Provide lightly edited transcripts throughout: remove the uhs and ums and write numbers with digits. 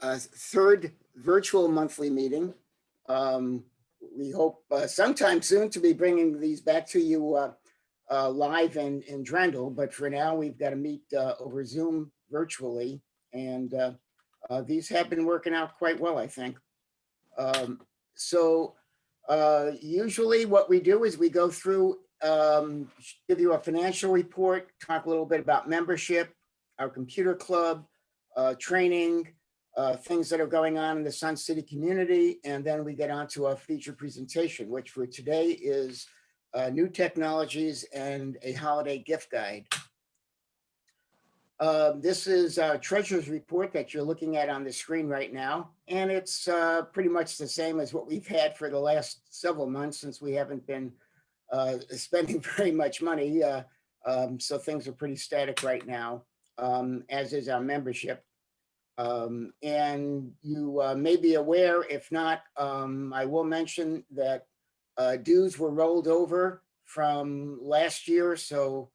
third virtual monthly meeting. We hope sometime soon to be bringing these back to you live in Drendel, but for now we've got to meet over Zoom virtually, and these have been working out quite well, I think. So usually what we do is we go through, give you a financial report, talk a little bit about membership, our computer club, training, things that are going on in the Sun City community, and then we get on to a feature presentation, which for today is new technologies and a holiday gift guide. This is our treasurer's report that you're looking at on the screen right now, and it's pretty much the same as what we've had for the last several months since we haven't been spending very much money. So things are pretty static right now, as is our membership. And you may be aware, if not, I will mention that dues were rolled over from last year. So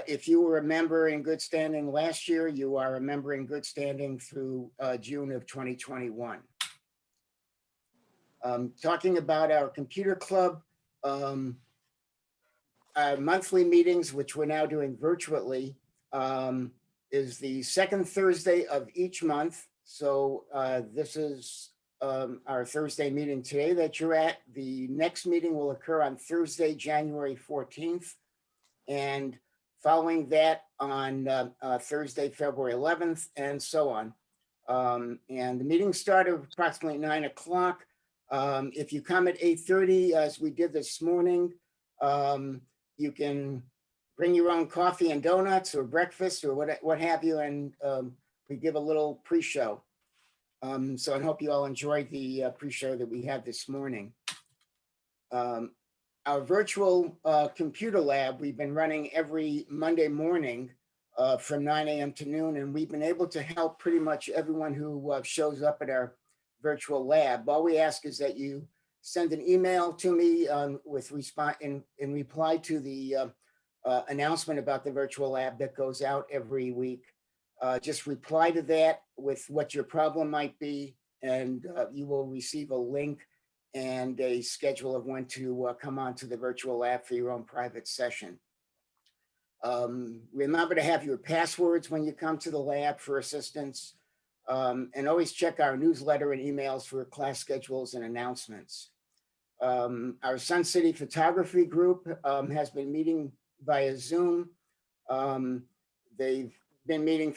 if you were a member in good standing last year, you are a member in good standing through June of 2021. Talking about our computer club, our monthly meetings, which we're now doing virtually, is the second Thursday of each month. So this is our Thursday meeting today that you're at. The next meeting will occur on Thursday, January 14th. And following that on Thursday, February 11th, and so on. And the meetings start at approximately 9 o'clock. If you come at 8:30, as we did this morning, you can bring your own coffee and donuts or breakfast or what have you, and we give a little pre-show. So I hope you all enjoyed the pre-show that we had this morning. Our virtual computer lab, we've been running every Monday morning from 9 a.m. to noon, and we've been able to help pretty much everyone who shows up at our virtual lab. All we ask is that you send an email to me with response in reply to the announcement about the virtual lab that goes out every week. Just reply to that with what your problem might be, and you will receive a link and a schedule of when to come on to the virtual lab for your own private session. Remember to have your passwords when you come to the lab for assistance, and always check our newsletter and emails for class schedules and announcements. Our Sun City Photography Group has been meeting via Zoom. They've been meeting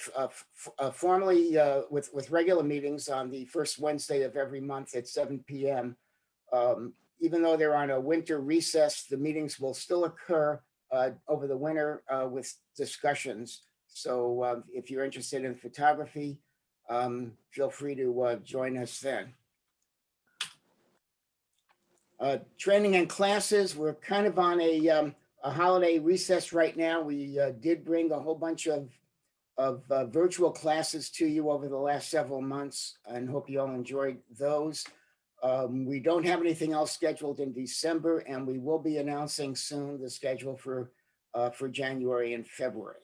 formally with regular meetings on the first Wednesday of every month at 7 p.m. Even though they're on a winter recess, the meetings will still occur over the winter with discussions. So if you're interested in photography, feel free to join us then. Training and classes, we're kind of on a holiday recess right now. We did bring a whole bunch of virtual classes to you over the last several months, and hope you all enjoyed those. We don't have anything else scheduled in December, and we will be announcing soon the schedule for January and February.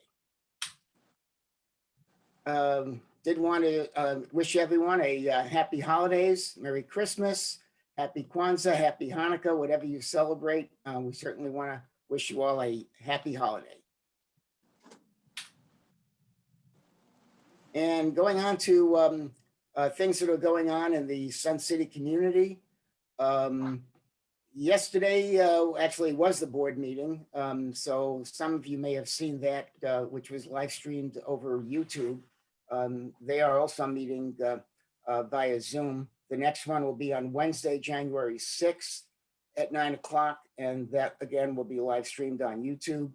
Did want to wish everyone a happy holidays, Merry Christmas, Happy Kwanzaa, Happy Hanukkah, whatever you celebrate. We certainly want to wish you all a happy holiday. And going on to things that are going on in the Sun City community. Yesterday actually was the board meeting. So some of you may have seen that, which was live streamed over YouTube. They are also meeting via Zoom. The next one will be on Wednesday, January 6th at 9 o'clock. And that again will be live streamed on YouTube.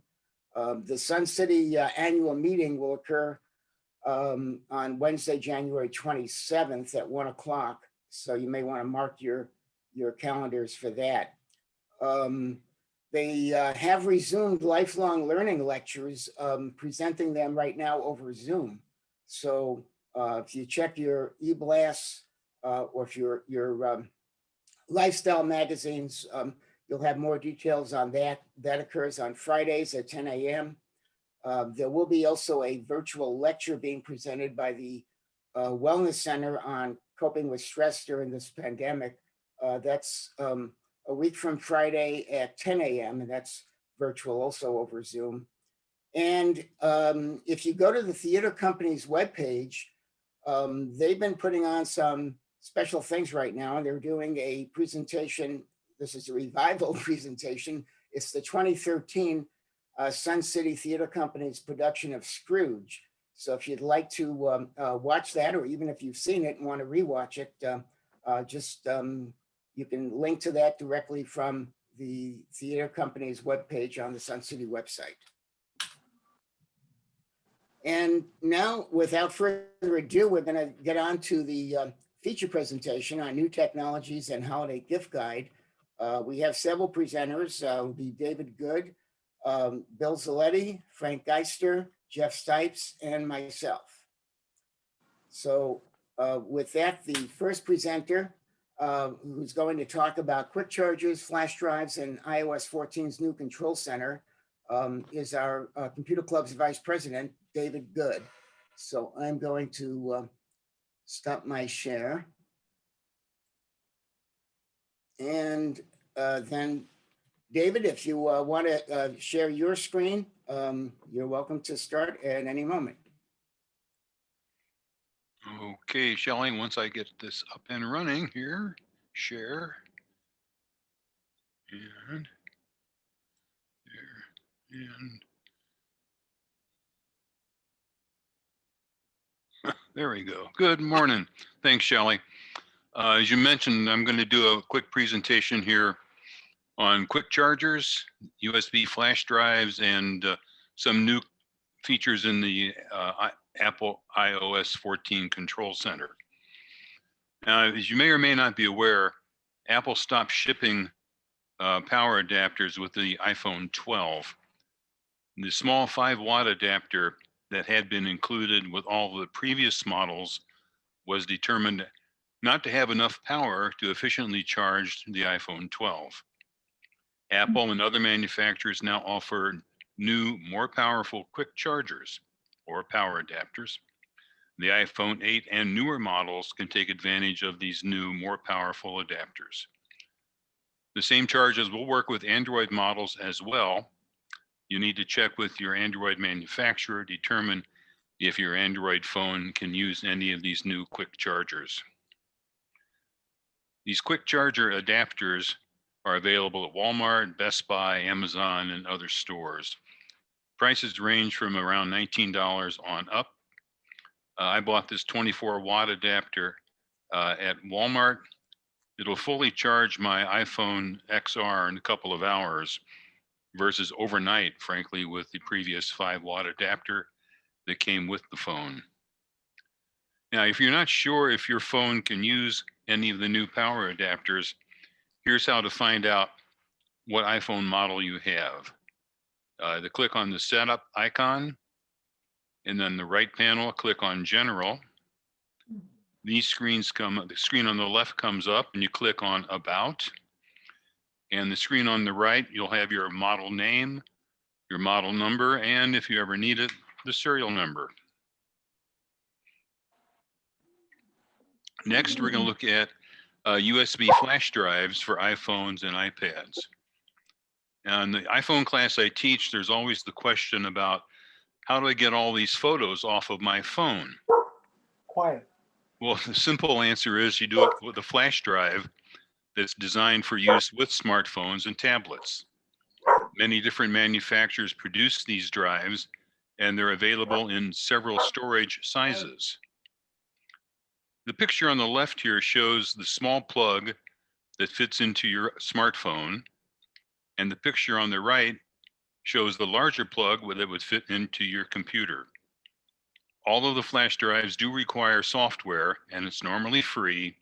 The Sun City annual meeting will occur on Wednesday, January 27th at 1 o'clock. So you may want to mark your calendars for that. They have resumed lifelong learning lectures, presenting them right now over Zoom. So if you check your e-blasts or if your lifestyle magazines, you'll have more details on that. That occurs on Fridays at 10 a.m. There will be also a virtual lecture being presented by the Wellness Center on coping with stress during this pandemic. That's a week from Friday at 10 a.m. and that's virtual also over Zoom. And if you go to the theater company's webpage, they've been putting on some special things right now. They're doing a presentation. This is a revival presentation. It's the 2013 Sun City Theater Company's production of Scrooge. So if you'd like to watch that, or even if you've seen it and want to rewatch it, you can link to that directly from the theater company's webpage on the Sun City website. And now, without further ado, we're going to get on to the feature presentation on new technologies and holiday gift guide. We have several presenters. Will be David Good, Bill Zaletti, Frank Geister, Jeff Stipes, and myself. So with that, the first presenter who's going to talk about quick chargers, flash drives, and iOS 14's new control center is our Computer Club's Vice President, David Good. So I'm going to stop my share. And then, David, if you want to share your screen, you're welcome to start at any moment. Okay, Shelley, once I get this up and running here, share. And there, and there we go. Good morning. Thanks, Shelley. As you mentioned, I'm going to do a quick presentation here on quick chargers, USB flash drives, and some new features in the Apple iOS 14 Control Center. Now, as you may or may not be aware, Apple stopped shipping power adapters with the iPhone 12. The small 5-watt adapter that had been included with all the previous models was determined not to have enough power to efficiently charge the iPhone 12. Apple and other manufacturers now offer new, more powerful quick chargers or power adapters. The iPhone 8 and newer models can take advantage of these new, more powerful adapters. The same chargers will work with Android models as well. You need to check with your Android manufacturer, determine if your Android phone can use any of these new quick chargers. These quick charger adapters are available at Walmart, Best Buy, Amazon, and other stores. Prices range from around $19 on up. I bought this 24-watt adapter at Walmart. It'll fully charge my iPhone XR in a couple of hours versus overnight, frankly, with the previous 5-watt adapter that came with the phone. Now, if you're not sure if your phone can use any of the new power adapters, here's how to find out what iPhone model you have. To click on the setup icon, and then the right panel, click on General. These screens come, the screen on the left comes up and you click on About. And the screen on the right, you'll have your model name, your model number, and if you ever need it, the serial number. Next, we're going to look at USB flash drives for iPhones and iPads. And the iPhone class I teach, there's always the question about how do I get all these photos off of my phone? Quiet. Well, the simple answer is you do it with a flash drive that's designed for use with smartphones and tablets. Many different manufacturers produce these drives, and they're available in several storage sizes. The picture on the left here shows the small plug that fits into your smartphone, and the picture on the right shows the larger plug that would fit into your computer. All of the flash drives do require software, and it's normally free,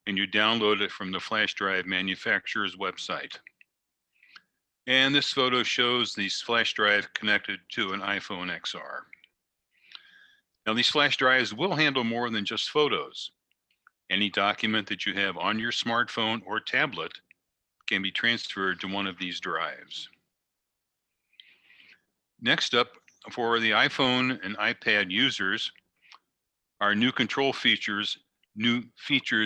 and you download it from the flash drive manufacturer's website. And this photo shows these flash drive connected to an iPhone XR. Now, these flash drives will handle more than just photos. Any document that you have on your smartphone or tablet can be transferred to one of these drives. Next up, for the iPhone and iPad users, are new features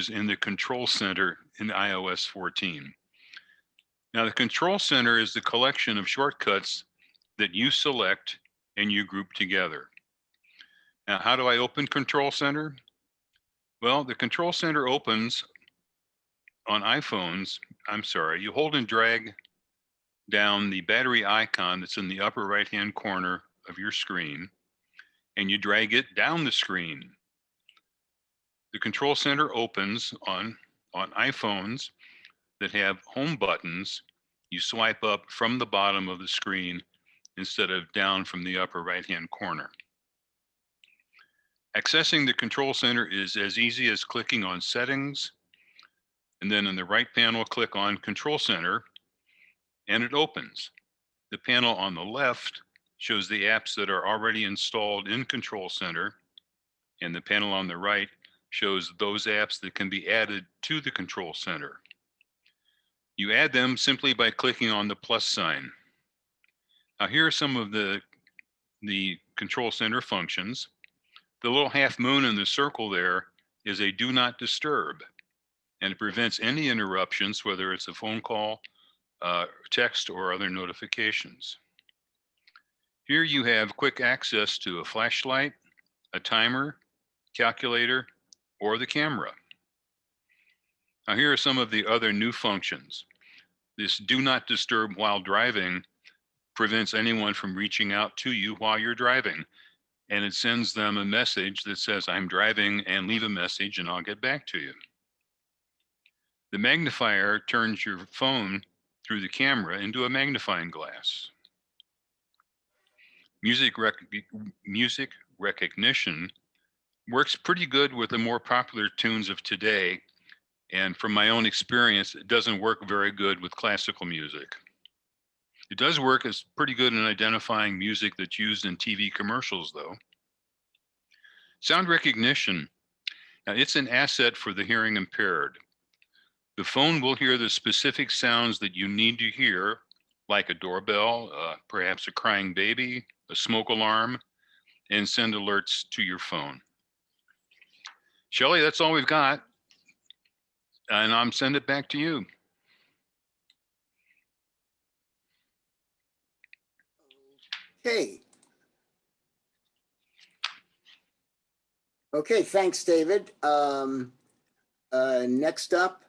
in the Control Center in iOS 14. Now, the Control Center is the collection of shortcuts that you select and you group together. Now, how do I open Control Center? Well, the Control Center opens on iPhones. You hold and drag down the battery icon that's in the upper right-hand corner of your screen, and you drag it down the screen. The Control Center opens on iPhones that have home buttons. You swipe up from the bottom of the screen instead of down from the upper right-hand corner. Accessing the Control Center is as easy as clicking on Settings, and then in the right panel, click on Control Center, and it opens. The panel on the left shows the apps that are already installed in Control Center, and the panel on the right shows those apps that can be added to the Control Center. You add them simply by clicking on the plus sign. Now, here are some of the Control Center functions. The little half moon in the circle there is a do not disturb, and it prevents any interruptions, whether it's a phone call, text, or other notifications. Here you have quick access to a flashlight, a timer, calculator, or the camera. Now, here are some of the other new functions. This do not disturb while driving prevents anyone from reaching out to you while you're driving, and it sends them a message that says, I'm driving, and leave a message and I'll get back to you. The magnifier turns your phone through the camera into a magnifying glass. Music recognition works pretty good with the more popular tunes of today, and from my own experience, it doesn't work very good with classical music. It does work as pretty good in identifying music that's used in TV commercials, though. Sound recognition, now it's an asset for the hearing impaired. The phone will hear the specific sounds that you need to hear, like a doorbell, perhaps a crying baby, a smoke alarm, and send alerts to your phone. Shelley, that's all we've got. And I'm send it back to you. Okay. Okay, thanks, David. Next up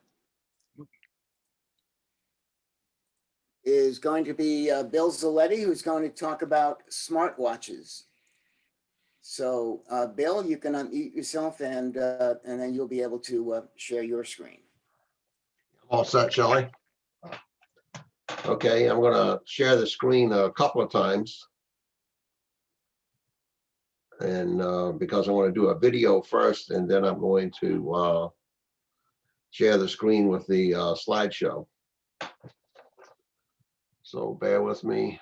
is going to be Bill Zaletti, who's going to talk about smartwatches. So, Bill, you can unmute yourself, and then you'll be able to share your screen. All set, Shelley? Okay, I'm going to share the screen a couple of times. And because I want to do a video first, and then I'm going to share the screen with the slideshow. So bear with me.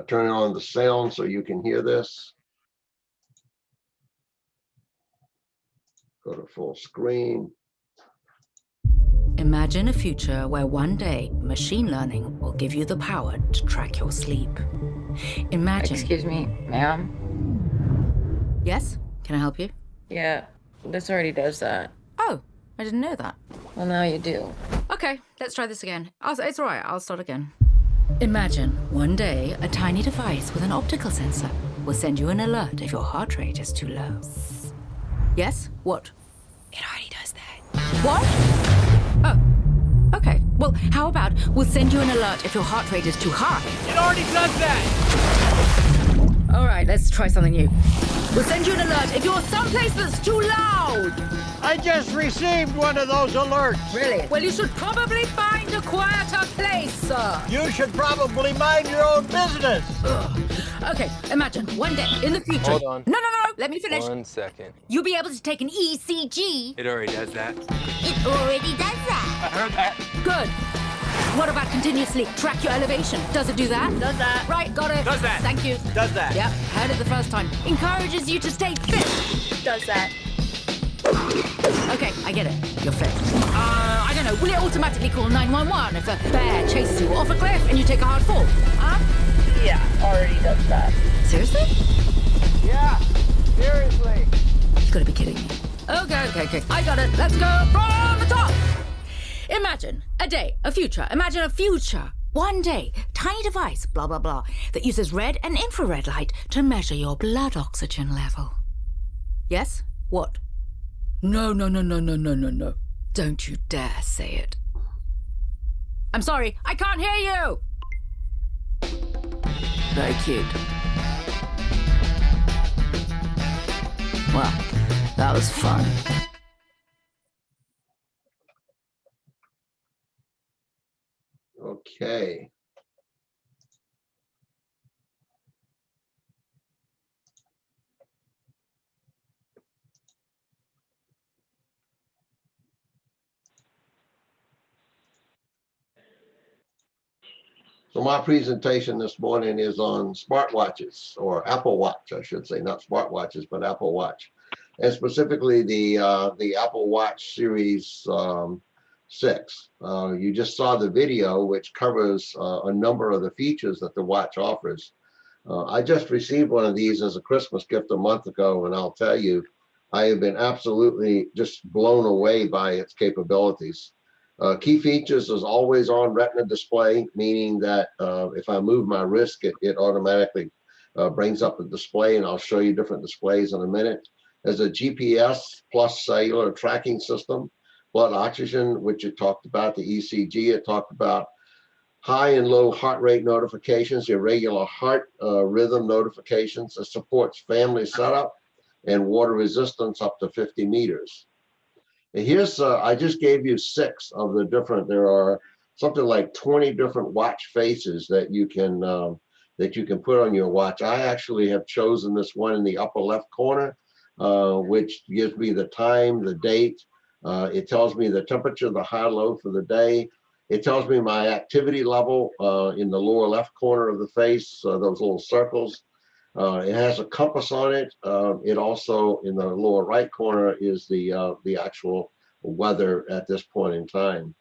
Turning on the sound so you can hear this. Go to full screen. Imagine a future where one day machine learning will give you the power to track your sleep. Imagine. Excuse me, ma'am? Yes? Can I help you? Yeah, this already does that. Oh, I didn't know that. Well, now you do. Okay, let's try this again. It's all right, I'll start again. Imagine one day a tiny device with an optical sensor will send you an alert if your heart rate is too low. Yes? What? It already does that. What? Oh, okay. Well, how about we'll send you an alert if your heart rate is too high? It already does that! All right, let's try something new. We'll send you an alert if you're someplace that's too loud! I just received one of those alerts. Really? Well, you should probably find a quieter place, sir. You should probably mind your own business. Ugh. Okay, imagine one day in the future. Hold on. No, let me finish. 1 second. You'll be able to take an ECG. It already does that. It already does that. I heard that. Good. What about continuously track your elevation? Does it do that? Does that. Right, got it. Does that. Thank you. Does that. Yep, heard it the first time. Encourages you to stay fit. Does that. Okay, I get it. You're fit. I don't know, will it automatically call 911 if a bear chases you off a cliff and you take a hard fall? Yeah, already does that. Seriously? Yeah. Seriously. You gotta be kidding me. Okay. I got it. Let's go from the top. Imagine a day, a future. Imagine a future. One day, tiny device, blah, blah, blah, that uses red and infrared light to measure your blood oxygen level. Yes? What? No. Don't you dare say it. I'm sorry, I can't hear you. Very cute. Well, that was fun. Okay. So my presentation this morning is on smartwatches, or Apple Watch, I should say, not smartwatches, but Apple Watch, and specifically the Apple Watch Series 6. You just saw the video, which covers a number of the features that the watch offers. I just received one of these as a Christmas gift a month ago, and I'll tell you, I have been absolutely just blown away by its capabilities. Key features is always on retina display, meaning that if I move my wrist, it automatically brings up the display, and I'll show you different displays in a minute. There's a GPS plus cellular tracking system, blood oxygen, which it talked about, the ECG, it talked about high and low heart rate notifications, irregular heart rhythm notifications. It supports family setup and water resistance up to 50 meters. And here's, I just gave you 6 of the different, there are something like 20 different watch faces that you can put on your watch. I actually have chosen this one in the upper left corner, which gives me the time, the date. It tells me the temperature, the high, low for the day. It tells me my activity level in the lower left corner of the face, those little circles. It has a compass on it. It also, in the lower right corner, is the actual weather at this point in time.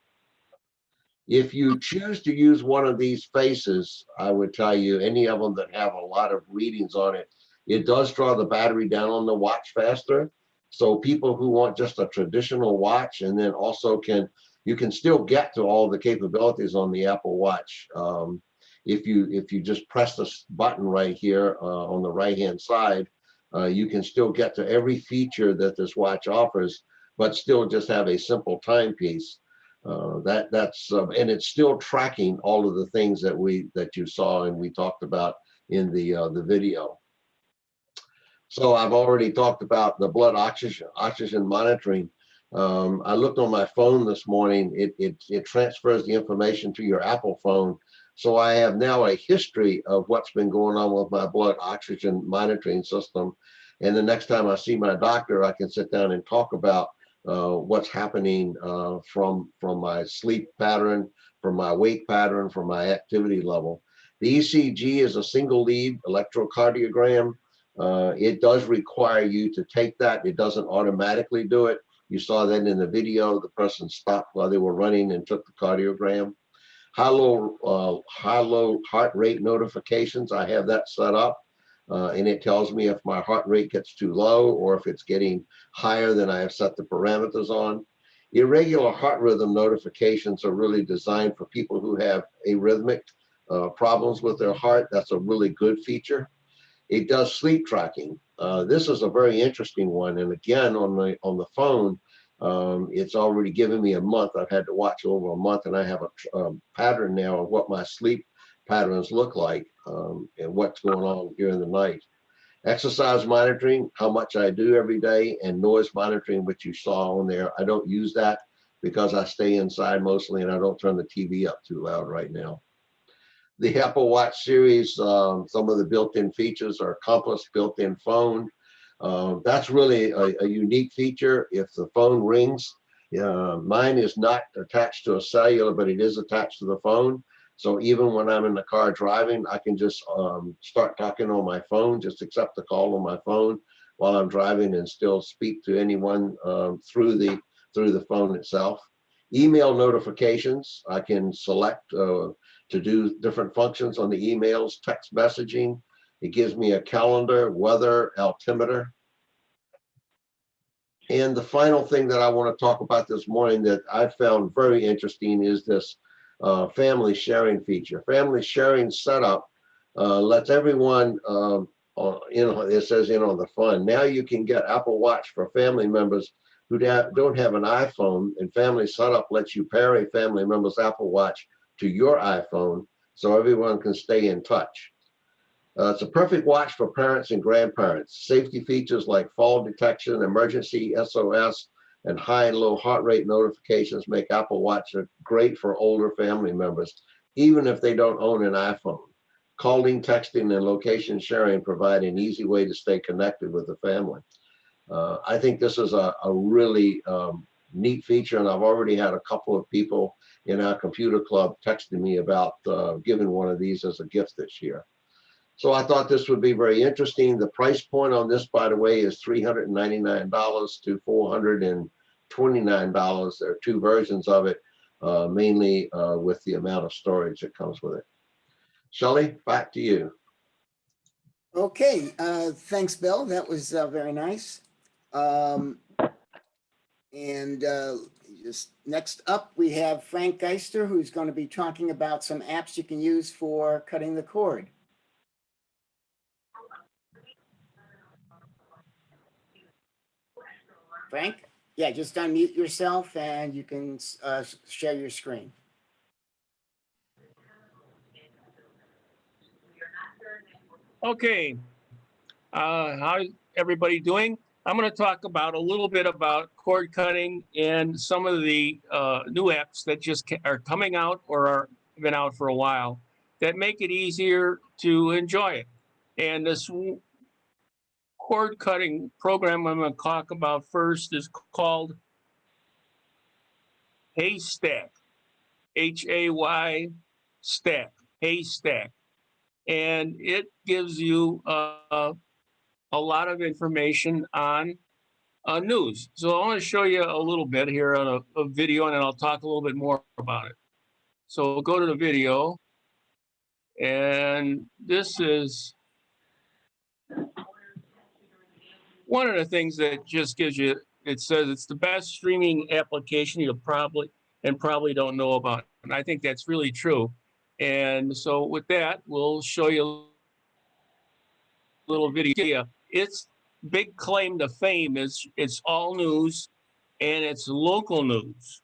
If you choose to use one of these faces, I would tell you, any of them that have a lot of readings on it, it does draw the battery down on the watch faster. So people who want just a traditional watch, and then also you can still get to all the capabilities on the Apple Watch. If you just press this button right here on the right-hand side, you can still get to every feature that this watch offers, but still just have a simple timepiece. And it's still tracking all of the things that you saw and we talked about in the video. So I've already talked about the blood oxygen monitoring. I looked on my phone this morning. It transfers the information to your Apple phone. So I have now a history of what's been going on with my blood oxygen monitoring system. And the next time I see my doctor, I can sit down and talk about what's happening from my sleep pattern, from my wake pattern, from my activity level. The ECG is a single lead electrocardiogram. It does require you to take that. It doesn't automatically do it. You saw that in the video. The person stopped while they were running and took the cardiogram. High-low heart rate notifications, I have that set up, and it tells me if my heart rate gets too low or if it's getting higher than I have set the parameters on. Irregular heart rhythm notifications are really designed for people who have arrhythmic problems with their heart. That's a really good feature. It does sleep tracking. This is a very interesting one, and again, on the phone, it's already given me a month. I've had to watch over a month, and I have a pattern now of what my sleep patterns look like and what's going on during the night. Exercise monitoring, how much I do every day, and noise monitoring, which you saw on there. I don't use that because I stay inside mostly, and I don't turn the TV up too loud right now. The Apple Watch series, some of the built-in features are Compass built-in phone. That's really a unique feature. If the phone rings, mine is not attached to a cellular, but it is attached to the phone. So even when I'm in the car driving, I can just start talking on my phone, just accept the call on my phone while I'm driving and still speak to anyone through the phone itself. Email notifications, I can select to do different functions on the emails, text messaging. It gives me a calendar, weather, altimeter. And the final thing that I want to talk about this morning that I found very interesting is this family sharing feature. Family sharing setup lets everyone, it says in on the fun. Now you can get Apple Watch for family members who don't have an iPhone, and family setup lets you pair a family member's Apple Watch to your iPhone so everyone can stay in touch. It's a perfect watch for parents and grandparents. Safety features like fall detection, emergency SOS, and high and low heart rate notifications make Apple Watch great for older family members, even if they don't own an iPhone. Calling, texting, and location sharing provide an easy way to stay connected with the family. I think this is a really neat feature, and I've already had a couple of people in our computer club texting me about giving one of these as a gift this year. So I thought this would be very interesting. The price point on this, by the way, is $399 to $429. There are two versions of it, mainly with the amount of storage that comes with it. Shelley, back to you. Okay, thanks, Bill. That was very nice. Just next up, we have Frank Geister, who's going to be talking about some apps you can use for cutting the cord. Frank? Yeah, just unmute yourself and you can share your screen. Okay, how's everybody doing? I'm going to talk about a little bit about cord cutting and some of the new apps that just are coming out or are been out for a while that make it easier to enjoy it. And this cord cutting program I'm going to talk about first is called Haystack, Hay Stack, Haystack. And it gives you a lot of information on news. So I want to show you a little bit here on a video, and then I'll talk a little bit more about it. So we'll go to the video, and this is one of the things that just gives you, it says it's the best streaming application you'll probably don't know about. And I think that's really true. And so with that, we'll show you a little video. Its big claim to fame is it's all news and it's local news.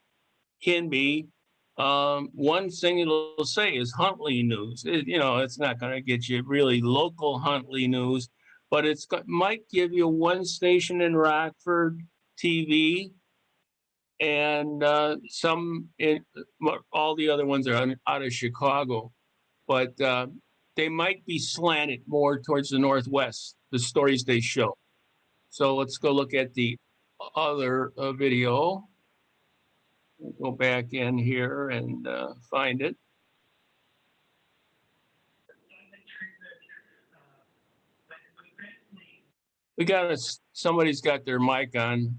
Can be one thing it'll say is Huntley news. It's not going to get you really local Huntley news, but might give you one station in Rockford TV, and all the other ones are out of Chicago, but they might be slanted more towards the Northwest, the stories they show. So let's go look at the other video. Go back in here and find it. Somebody's got their mic on.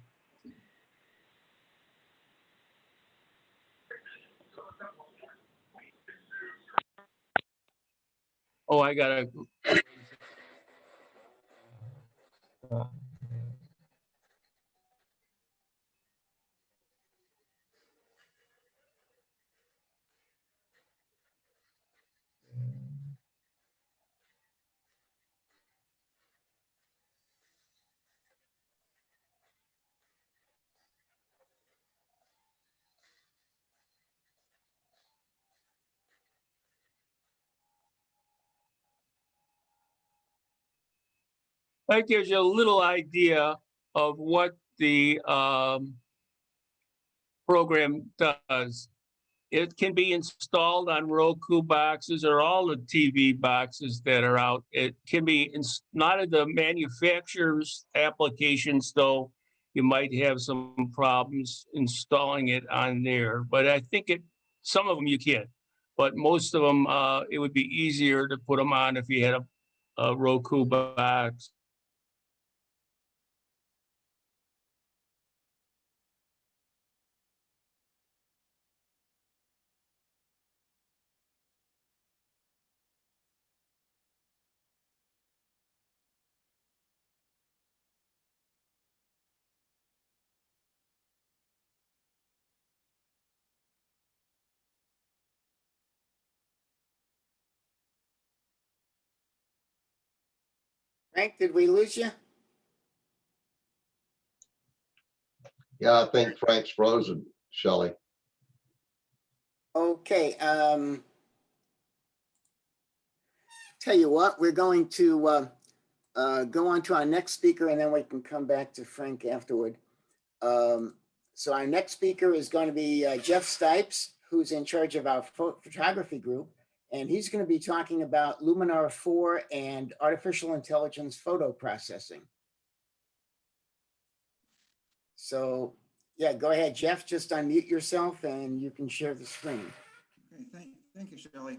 Oh, I gotta. That gives you a little idea of what the program does. It can be installed on Roku boxes or all the TV boxes that are out. It can be not of the manufacturer's applications, though you might have some problems installing it on there. But I think some of them you can, but most of them it would be easier to put them on if you had a Roku box. Frank, did we lose you? Yeah, I think Frank's frozen, Shelley. Okay, tell you what, we're going to go on to our next speaker and then we can come back to Frank afterward. So our next speaker is going to be Jeff Stipes, who's in charge of our photography group. And he's going to be talking about Luminar 4 and artificial intelligence photo processing. So yeah, go ahead, Jeff, just unmute yourself and you can share the screen. Okay, thank you, Shelley.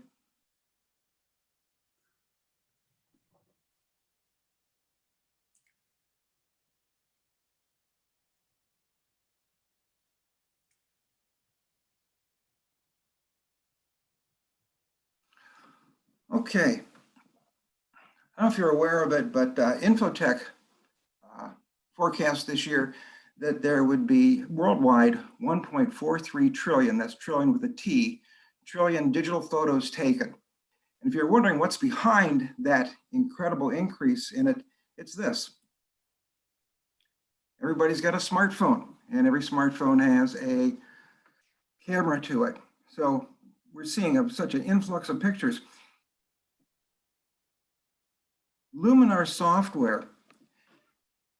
Okay. I don't know if you're aware of it, but Infotech forecast this year that there would be worldwide 1.43 trillion, that's trillion with a T, trillion digital photos taken. And if you're wondering what's behind that incredible increase in it, it's this. Everybody's got a smartphone, and every smartphone has a camera to it. So we're seeing such an influx of pictures. Luminar software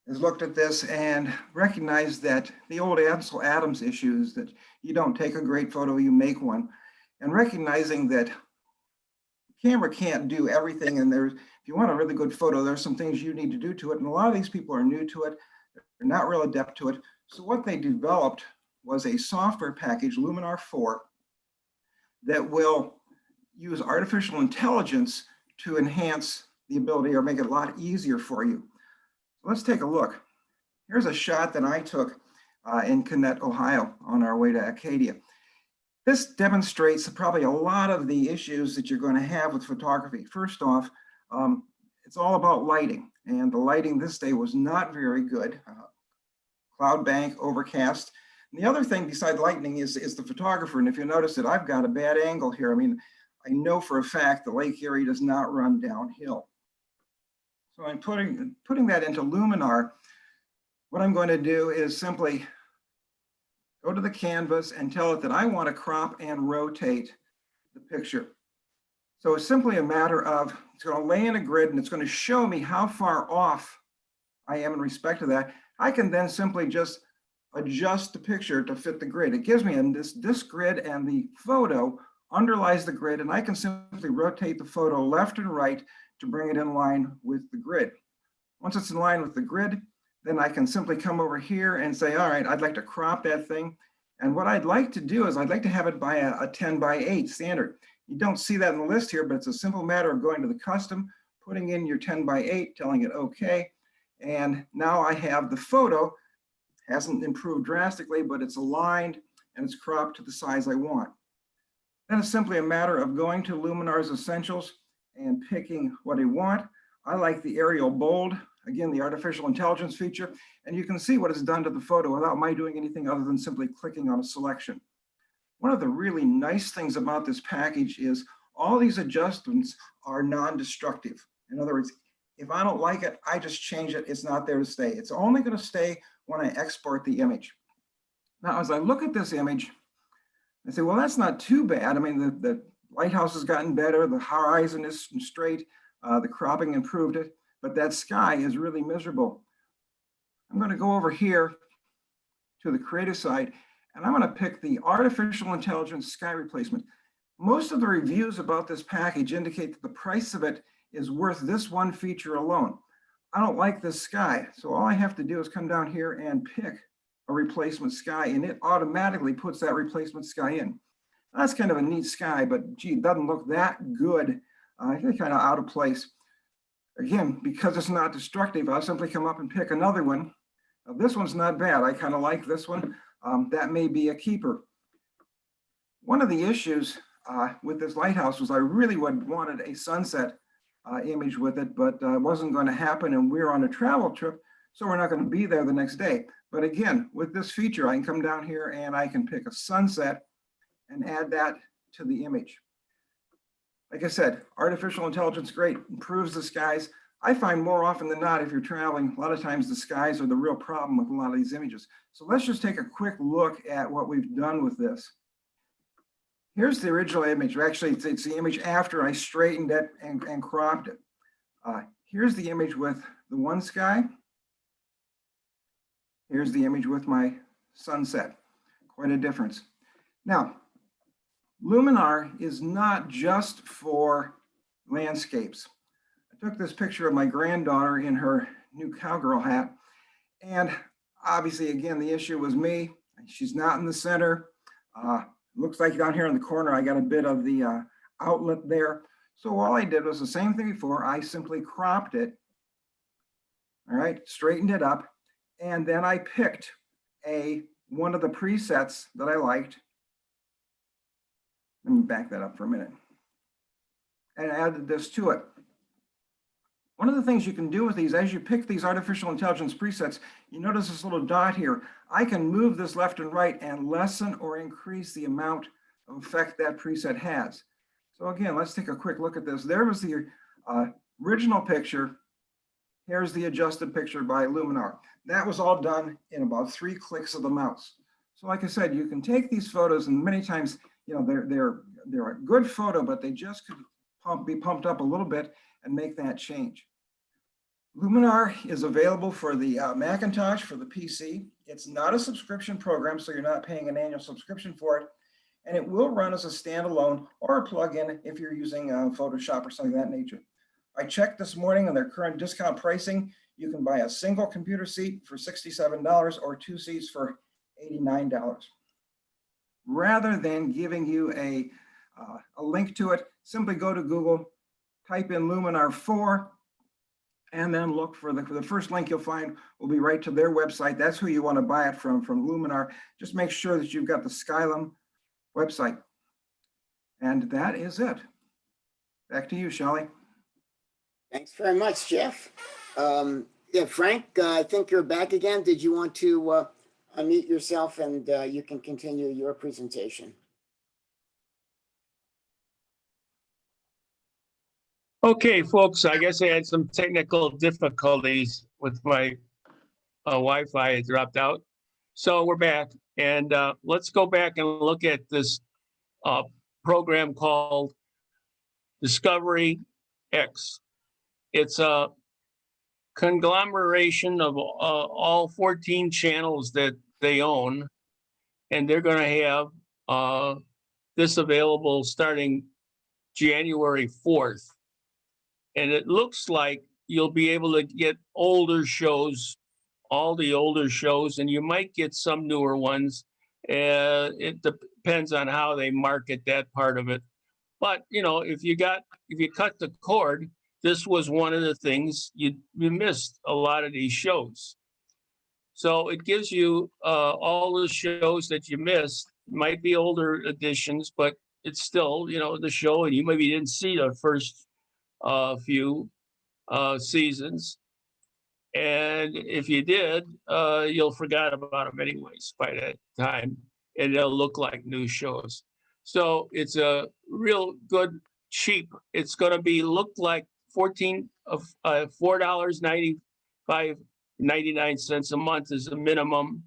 has looked at this and recognized that the old Ansel Adams issues, that you don't take a great photo, you make one, and recognizing that the camera can't do everything, and if you want a really good photo, there's some things you need to do to it, and a lot of these people are new to it, they're not real adept to it. So what they developed was a software package, Luminar 4, that will use artificial intelligence to enhance the ability or make it a lot easier for you. Let's take a look. Here's a shot that I took in Connett, Ohio, on our way to Acadia. This demonstrates probably a lot of the issues that you're going to have with photography. First off, it's all about lighting, and the lighting this day was not very good. Cloud bank, overcast. And the other thing beside lighting is the photographer. And if you notice that I've got a bad angle here, I mean, I know for a fact the Lake Erie does not run downhill. So I'm putting that into Luminar. What I'm going to do is simply go to the canvas and tell it that I want to crop and rotate the picture. So it's simply a matter of, it's going to lay in a grid and it's going to show me how far off I am in respect to that. I can then simply just adjust the picture to fit the grid. It gives me this grid, and the photo underlies the grid, and I can simply rotate the photo left and right to bring it in line with the grid. Once it's in line with the grid, then I can simply come over here and say, all right, I'd like to crop that thing. And what I'd like to do is I'd like to have it by a 10:8 standard. You don't see that in the list here, but it's a simple matter of going to the custom, putting in your 10:8, telling it okay. And now I have the photo, hasn't improved drastically, but it's aligned and it's cropped to the size I want. Then it's simply a matter of going to Luminar's Essentials and picking what I want. I like the Arial Bold, again, the artificial intelligence feature, and you can see what it's done to the photo without my doing anything other than simply clicking on a selection. One of the really nice things about this package is all these adjustments are non-destructive. In other words, if I don't like it, I just change it. It's not there to stay. It's only going to stay when I export the image. Now, as I look at this image, I say, well, that's not too bad. I mean, the lighthouse has gotten better. The horizon is straight. The cropping improved it, but that sky is really miserable. I'm going to go over here to the creative side, and I'm going to pick the artificial intelligence sky replacement. Most of the reviews about this package indicate that the price of it is worth this one feature alone. I don't like this sky, so all I have to do is come down here and pick a replacement sky, and it automatically puts that replacement sky in. That's kind of a neat sky, but gee, it doesn't look that good. It's kind of out of place. Again, because it's not destructive, I'll simply come up and pick another one. Now, this one's not bad. I kind of like this one. That may be a keeper. One of the issues with this lighthouse was I really wanted a sunset image with it, but it wasn't going to happen, and we're on a travel trip, so we're not going to be there the next day. But again, with this feature, I can come down here and I can pick a sunset and add that to the image. Like I said, artificial intelligence, great, improves the skies. I find more often than not, if you're traveling, a lot of times the skies are the real problem with a lot of these images. So let's just take a quick look at what we've done with this. Here's the original image. Actually, it's the image after I straightened it and cropped it. Here's the image with the one sky. Here's the image with my sunset. Quite a difference. Now, Luminar is not just for landscapes. I took this picture of my granddaughter in her new cowgirl hat. And obviously, again, the issue was me. She's not in the center. Looks like down here in the corner, I got a bit of the outlet there. So all I did was the same thing before. I simply cropped it. All right, straightened it up. And then I picked one of the presets that I liked. Let me back that up for a minute. And added this to it. One of the things you can do with these, as you pick these artificial intelligence presets, you notice this little dot here. I can move this left and right and lessen or increase the amount of effect that preset has. So again, let's take a quick look at this. There was the original picture. Here's the adjusted picture by Luminar. That was all done in about 3 clicks of the mouse. So like I said, you can take these photos, and many times, you know, they're a good photo, but they just could be pumped up a little bit and make that change. Luminar is available for the Macintosh, for the PC. It's not a subscription program, so you're not paying an annual subscription for it. And it will run as a standalone or a plugin if you're using Photoshop or something of that nature. I checked this morning on their current discount pricing. You can buy a single computer seat for $67 or 2 seats for $89. Rather than giving you a link to it, simply go to Google, type in Luminar 4, and then look for the first link you'll find will be right to their website. That's who you want to buy it from Luminar. Just make sure that you've got the Skylum website. And that is it. Back to you, Shelley. Thanks very much, Jeff. Yeah, Frank, I think you're back again. Did you want to unmute yourself and you can continue your presentation? Okay, folks, I guess I had some technical difficulties with my Wi-Fi. It dropped out. So we're back, and let's go back and look at this program called Discovery X. It's a conglomeration of all 14 channels that they own, and they're going to have this available starting January 4th. And it looks like you'll be able to get older shows, all the older shows, and you might get some newer ones. It depends on how they market that part of it. But you know, if you cut the cord, this was one of the things you missed a lot of these shows. So it gives you all the shows that you missed. Might be older editions, but it's still, you know, the show, and you maybe didn't see the first few seasons, and if you did, you'll forget about them anyways by that time, and they'll look like new shows. So it's a real good cheap. It's going to be look like $4.99 a month is the minimum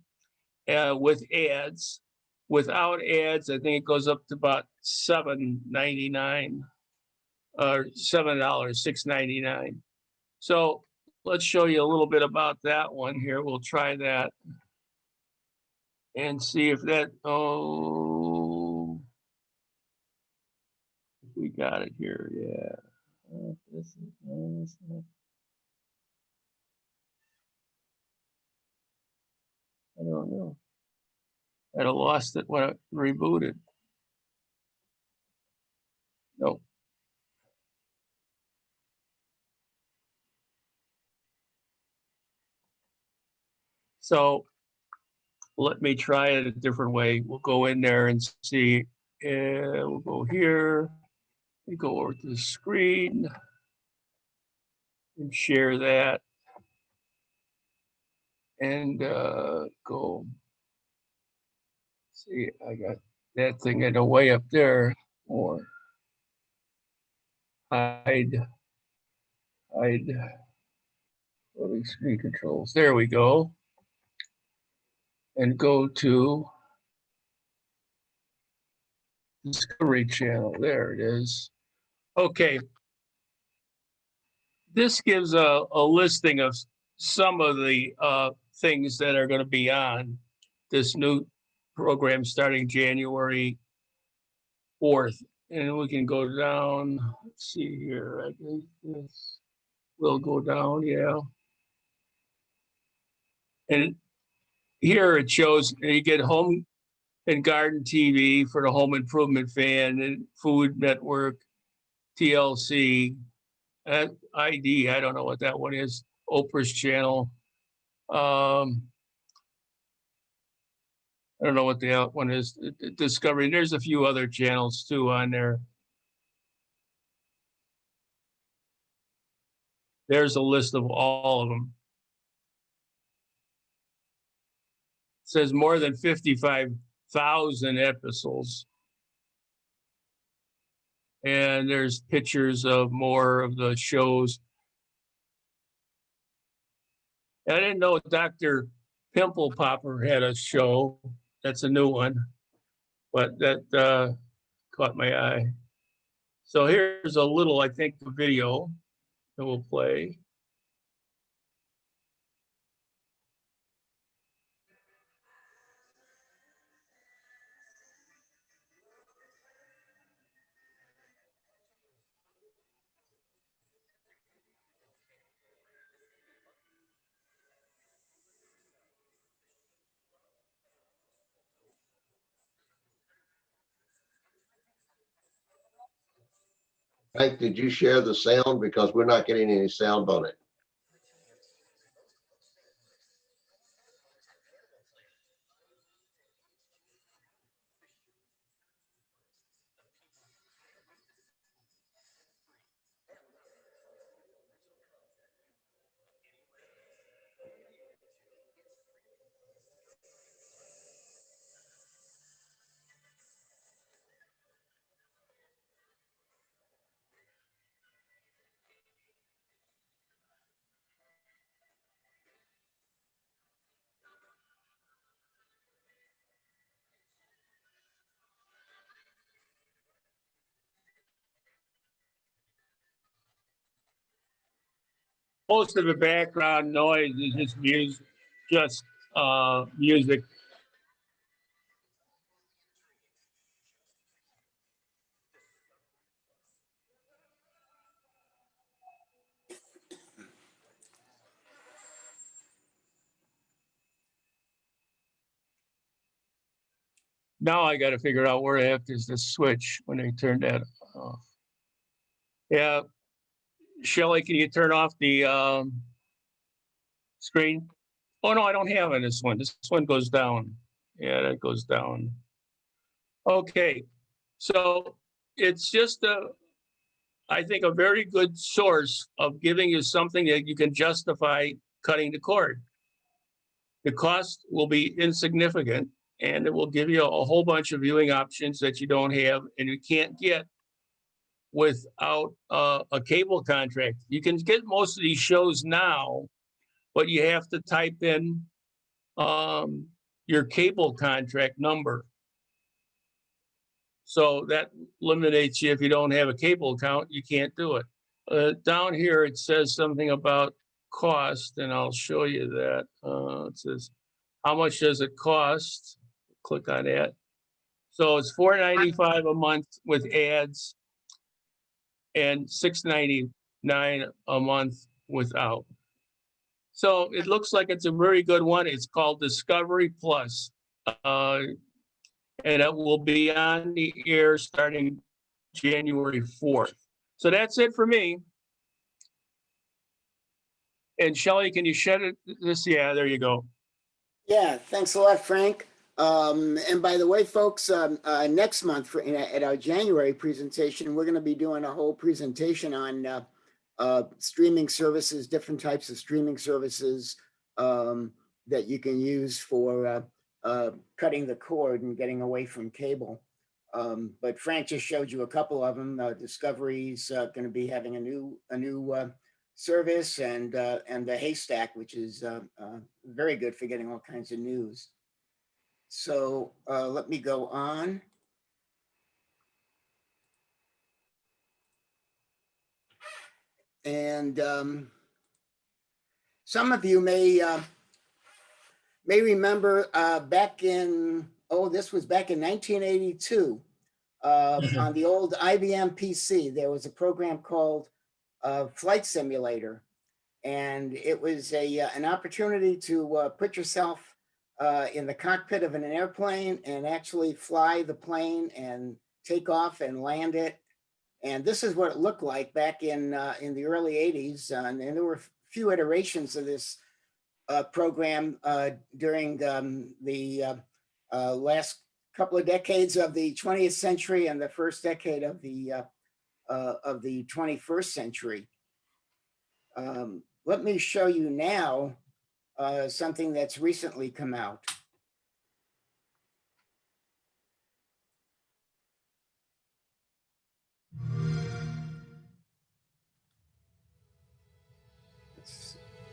with ads. Without ads, I think it goes up to about $7.99. Or $7, $6.99. So let's show you a little bit about that one here. We'll try that and see if that, we got it here, yeah. I don't know. I'd have lost it when I rebooted. Nope. So let me try it a different way. We'll go in there and see. We'll go here. We go over to the screen and share that. And go. See, I got that thing in the way up there. Or hide. I'd loading screen controls. There we go. And go to Discovery Channel. There it is. Okay. This gives a listing of some of the things that are going to be on this new program starting January 4th. And we can go down. Let's see here. I think this will go down. Yeah. And here it shows you get home and garden TV for the home improvement fan and Food Network, TLC, ID. I don't know what that one is. Oprah's channel. I don't know what the other one is. Discovery. There's a few other channels too on there. There's a list of all of them. It says more than 55,000 episodes. And there's pictures of more of the shows. I didn't know Dr. Pimple Popper had a show. That's a new one, but that caught my eye. So here's a little, I think, video that we'll play. Hank, did you share the sound? Because we're not getting any sound on it. Most of the background noise is just music, music. Now I got to figure out where the heck is the switch when they turn that off. Yeah, Shelley, can you turn off the screen? Oh no, I don't have it. This one goes down. Yeah, that goes down. Okay, so it's just I think a very good source of giving you something that you can justify cutting the cord. The cost will be insignificant, and it will give you a whole bunch of viewing options that you don't have and you can't get without a cable contract. You can get most of these shows now, but you have to type in your cable contract number. So that eliminates you. If you don't have a cable account, you can't do it. Down here, it says something about cost, and I'll show you that. It says, how much does it cost? Click on that. So it's $4.95 a month with ads and $6.99 a month without. So it looks like it's a very good one. It's called Discovery Plus. And it will be on the air starting January 4th. So that's it for me. And Shelley, can you shut it? This, yeah, there you go. Yeah, thanks a lot, Frank. And by the way, folks, next month at our January presentation, we're going to be doing a whole presentation on streaming services, different types of streaming services that you can use for cutting the cord and getting away from cable. But Frank just showed you a couple of them. Discovery's going to be having a new service and the Haystack, which is very good for getting all kinds of news. So let me go on. And some of you may remember back in, this was back in 1982, on the old IBM PC, there was a program called Flight Simulator. And it was an opportunity to put yourself in the cockpit of an airplane and actually fly the plane and take off and land it. And this is what it looked like back in the early 80s. And there were a few iterations of this program during the last couple of decades of the 20th century and the first decade of the 21st century. Let me show you now something that's recently come out.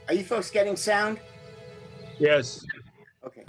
Are you folks getting sound? Yes. Okay.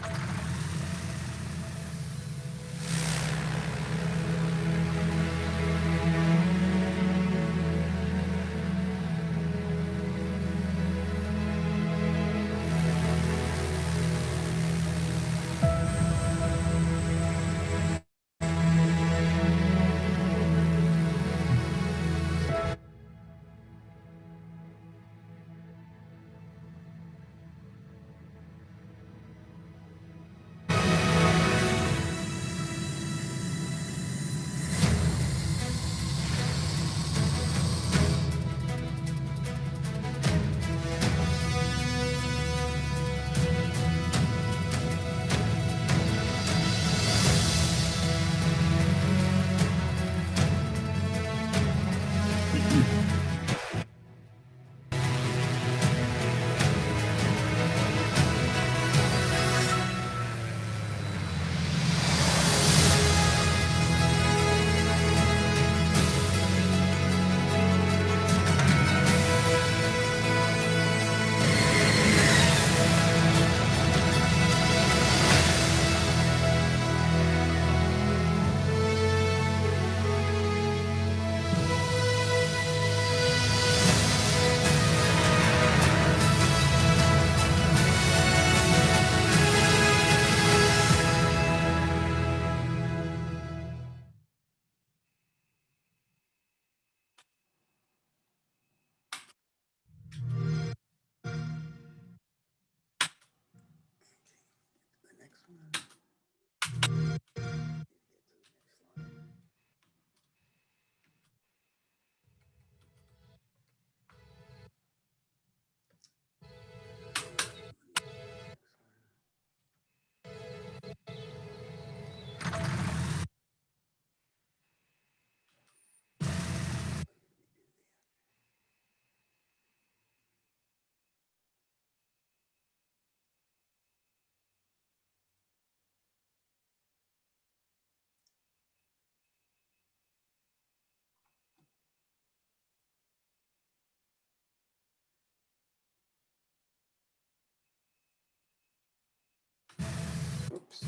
Oops.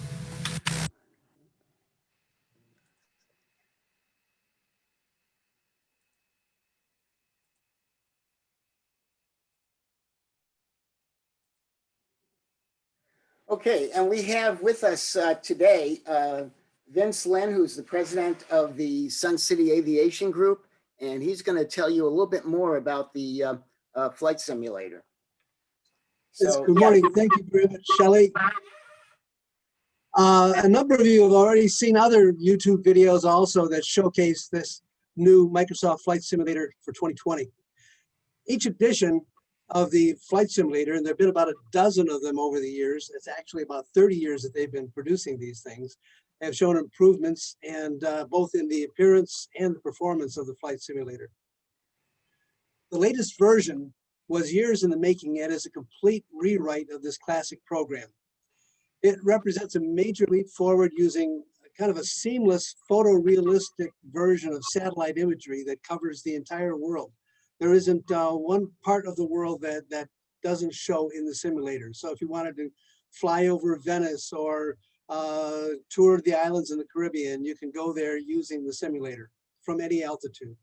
Okay, and we have with us today Vince Lin, who's the president of the Sun City Aviation Group, and he's going to tell you a little bit more about the flight simulator. Yes, So, good yeah. morning. Thank you very much, Shelley. A number of you have already seen other YouTube videos also that showcase this new Microsoft Flight Simulator for 2020. Each edition of the Flight Simulator, and there have been about a dozen of them over the years, it's actually about 30 years that they've been producing these things, have shown improvements and both in the appearance and the performance of the Flight Simulator. The latest version was years in the making and is a complete rewrite of this classic program. It represents a major leap forward using kind of a seamless photorealistic version of satellite imagery that covers the entire world, There isn't one part of the world that doesn't show in the simulator. So if you wanted to fly over Venice or tour the islands in the Caribbean, you can go there using the simulator from any altitude.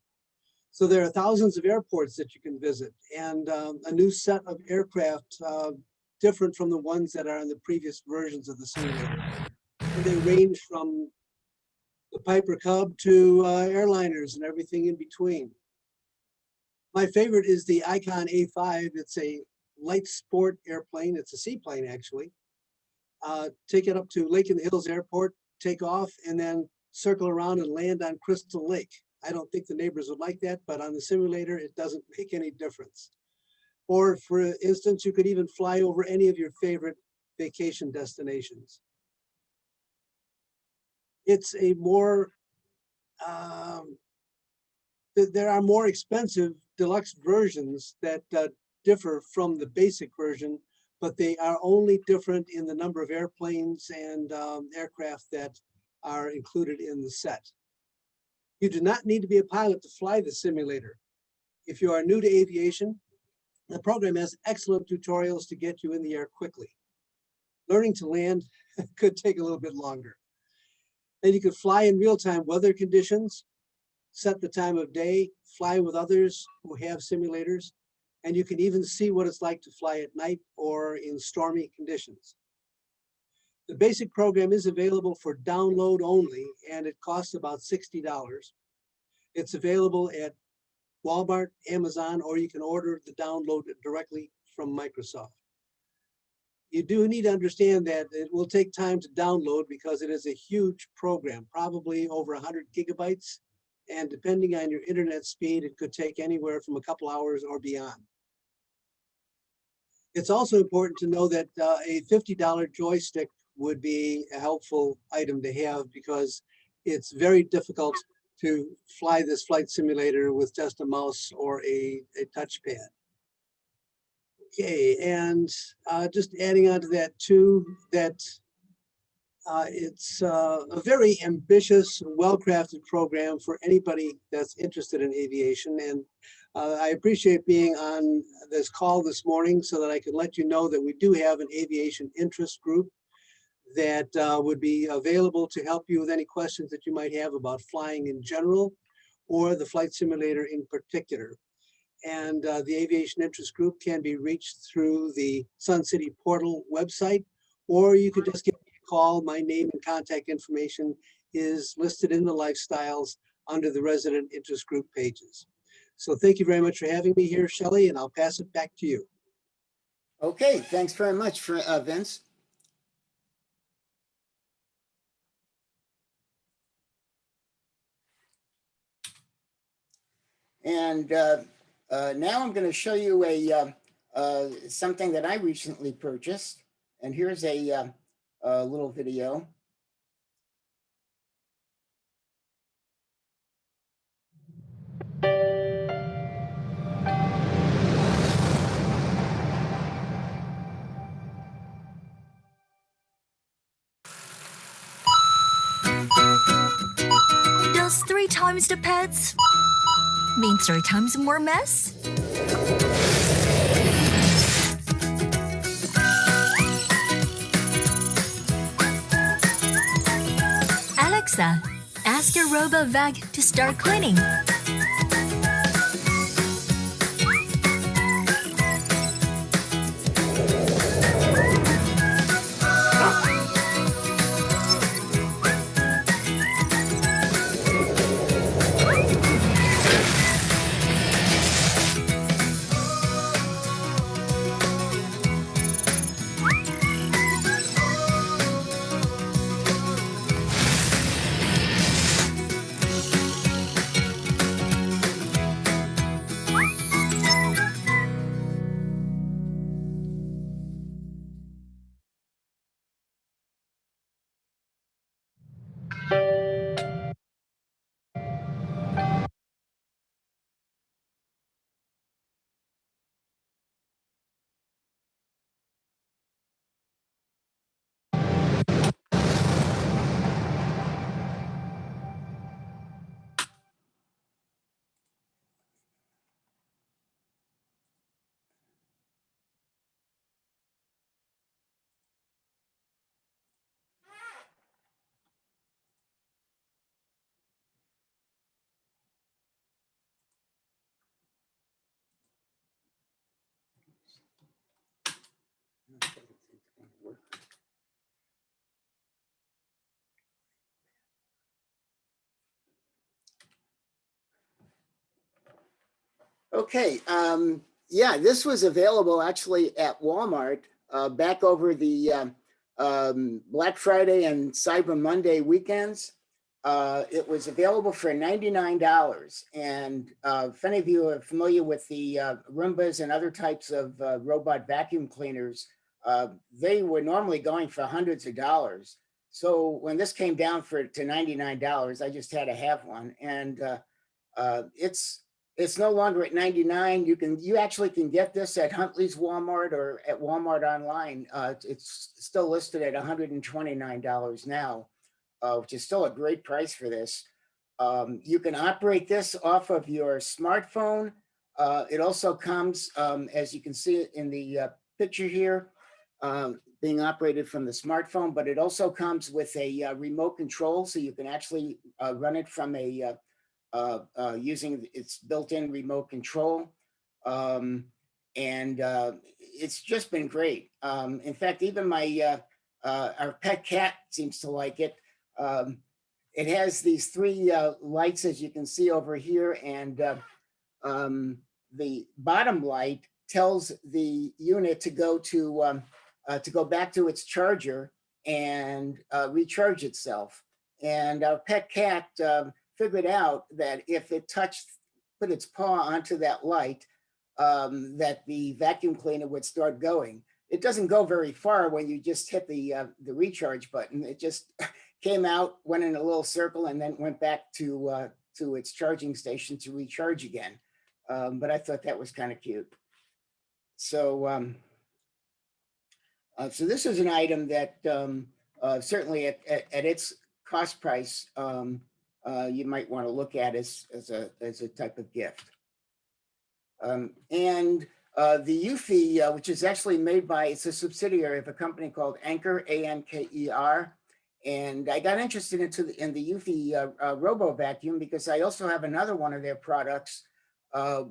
So there are thousands of airports that you can visit, and a new set of aircraft different from the ones that are in the previous versions of the simulator. And they range from the Piper Cub to airliners and everything in between. My favorite is the Icon A5. It's a light sport airplane. It's a seaplane, actually. Take it up to Lake in the Hills Airport, take off, and then circle around and land on Crystal Lake. I don't think the neighbors would like that, but on the simulator, it doesn't make any difference. Or for instance, you could even fly over any of your favorite vacation destinations. It's a more, there are more expensive deluxe versions that differ from the basic version, but they are only different in the number of airplanes and aircraft that are included in the set. You do not need to be a pilot to fly the simulator. If you are new to aviation, the program has excellent tutorials to get you in the air quickly. Learning to land could take a little bit longer. And you could fly in real-time weather conditions, set the time of day, fly with others who have simulators, and you can even see what it's like to fly at night or in stormy conditions. The basic program is available for download only, and it costs about $60. It's available at Walmart, Amazon, or you can order the download directly from Microsoft. You do need to understand that it will take time to download because it is a huge program, probably over 100 gigabytes. And depending on your internet speed, it could take anywhere from a couple hours or beyond. It's also important to know that a $50 joystick would be a helpful item to have because it's very difficult to fly this flight simulator with just a mouse or a touchpad. Okay, and just adding on to that too, that it's a very ambitious, well-crafted program for anybody that's interested in aviation. And I appreciate being on this call this morning so that I can let you know that we do have an aviation interest group that would be available to help you with any questions that you might have about flying in general or the flight simulator in particular. And the Aviation Interest Group can be reached through the Sun City Portal website, or you could just give me a call. My name and contact information is listed in the lifestyles under the Resident Interest Group pages. So thank you very much for having me here, Shelley, and I'll pass it back to you. Okay, thanks very much, for Vince. And now I'm going to show you something that I recently purchased. And here's a little video. Does 3 times the pets mean 3 times more mess? Alexa, ask your RoboVac to start cleaning. Okay, yeah, this was available actually at Walmart back over the Black Friday and Cyber Monday weekends. It was available for $99. And if any of you are familiar with the Roombas and other types of robot vacuum cleaners, they were normally going for hundreds of dollars. So when this came down to $99, I just had to have one. And it's no longer at 99. You actually can get this at Huntley's Walmart or at Walmart online. It's still listed at $129 now, which is still a great price for this. You can operate this off of your smartphone. It also comes, as you can see in the picture here, being operated from the smartphone, but it also comes with a remote control, so you can actually run it from a using its built-in remote control. It's just been great. In fact, even our pet cat seems to like it. It has these three lights, as you can see over here, and the bottom light tells the unit to go back to its charger and recharge itself. And our pet cat figured out that if it put its paw onto that light, that the vacuum cleaner would start going. It doesn't go very far when you just hit the recharge button. It just came out, went in a little circle, and then went back to its charging station to recharge again. But I thought that was kind of cute. So, so this is an item that certainly at its cost price, you might want to look at as a type of gift. The Eufy, which is actually made by, it's a subsidiary of a company called Anker, A-N-K-E-R. And I got interested in the Eufy Robo Vacuum because I also have another one of their products,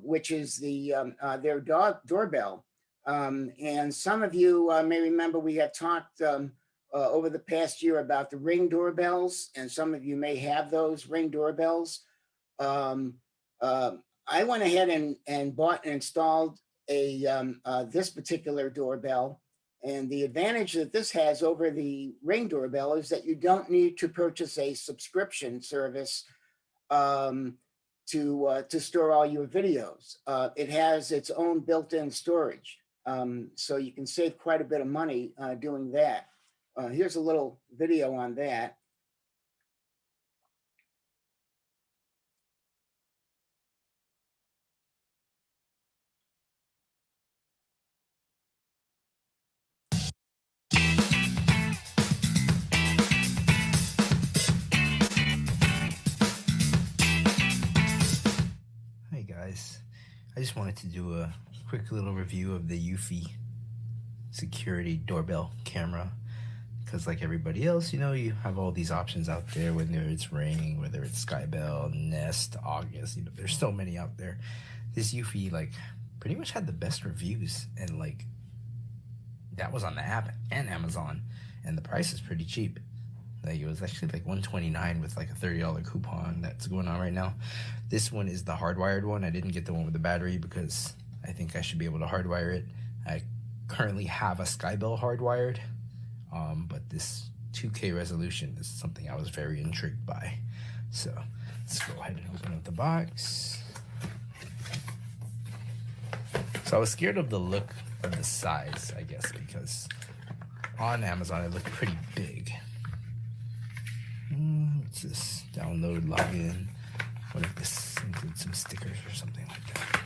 which is their doorbell. And some of you may remember we have talked over the past year about the Ring doorbells, and some of you may have those Ring doorbells. I went ahead and bought and installed this particular doorbell. And the advantage that this has over the Ring doorbell is that you don't need to purchase a subscription service to store all your videos. It has its own built-in storage. So you can save quite a bit of money doing that. Here's a little video on that. Hey guys, I just wanted to do a quick little review of the Eufy security doorbell camera, because like everybody else, you know, you have all these options out there, whether it's Ring, whether it's Skybell, Nest, August, you know, there's so many out there. This Eufy like pretty much had the best reviews, and like that was on the app and Amazon, and the price is pretty cheap. Like it was actually like $129 with like a $30 coupon that's going on right now. This one is the hardwired one. I didn't get the one with the battery because I think I should be able to hardwire it. I currently have a Skybell hardwired, but this 2K resolution is something I was very intrigued by. So let's go ahead and open up the box. So I was scared of the look of the size, I guess, because on Amazon it looked pretty big. What's this? Download, login. What if this includes some stickers or something like that?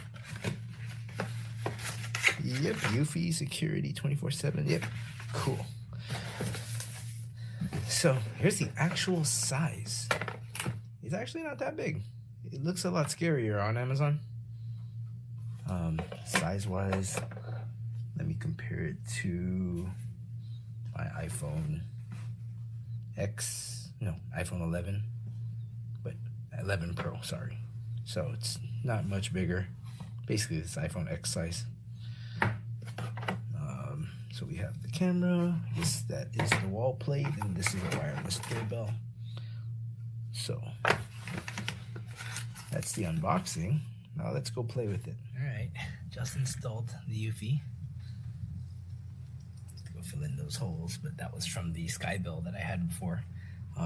Yep, Eufy security 24/7. Yep, cool. So here's the actual size. It's actually not that big. It looks a lot scarier on Amazon. Size-wise, let me compare it to my iPhone iPhone 11, but 11 Pro, sorry. So it's not much bigger. Basically, it's iPhone X size. So we have the camera. That is the wall plate, and this is a wireless doorbell. So that's the unboxing. Now let's go play with it. All right, just installed the Eufy. Go fill in those holes, but that was from the Skybill that I had before.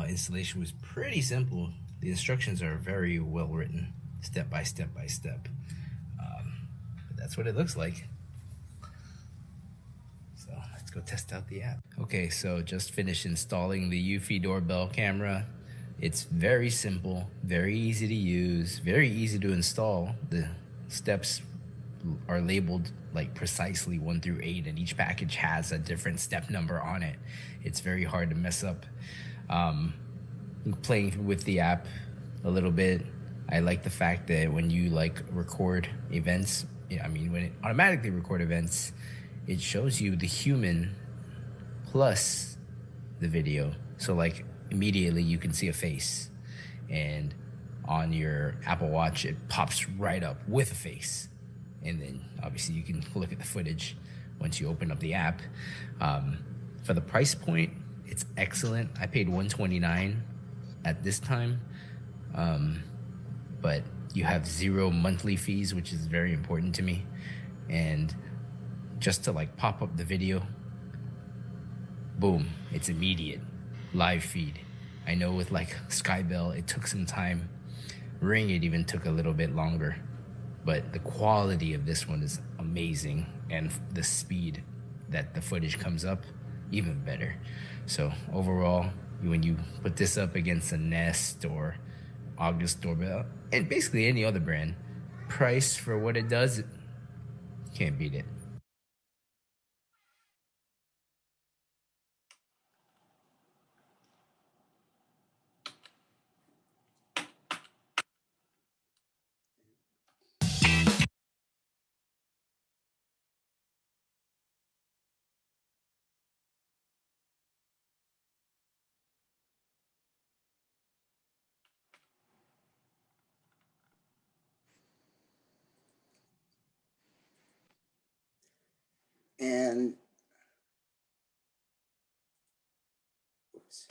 Installation was pretty simple. The instructions are very well written, step by step by step. But that's what it looks like. So let's go test out the app. Okay, so just finished installing the Eufy doorbell camera. It's very simple, very easy to use, very easy to install. The steps are labeled like precisely 1 through 8, and each package has a different step number on it. It's very hard to mess up. Playing with the app a little bit, I like the fact that when you like record events, when it automatically record events, it shows you the human plus the video. So like immediately you can see a face, and on your Apple Watch it pops right up with a face, and then obviously you can look at the footage once you open up the app. For the price point, it's excellent. I paid $129 at this time, but you have 0 monthly fees, which is very important to me. And just to like pop up the video, boom, it's immediate, live feed. I know with like Skybill, it took some time. Ring, it even took a little bit longer, but the quality of this one is amazing, and the speed that the footage comes up, even better. So overall, when you put this up against a Nest or August doorbell, and basically any other brand, price for what it does, can't beat it. And oops,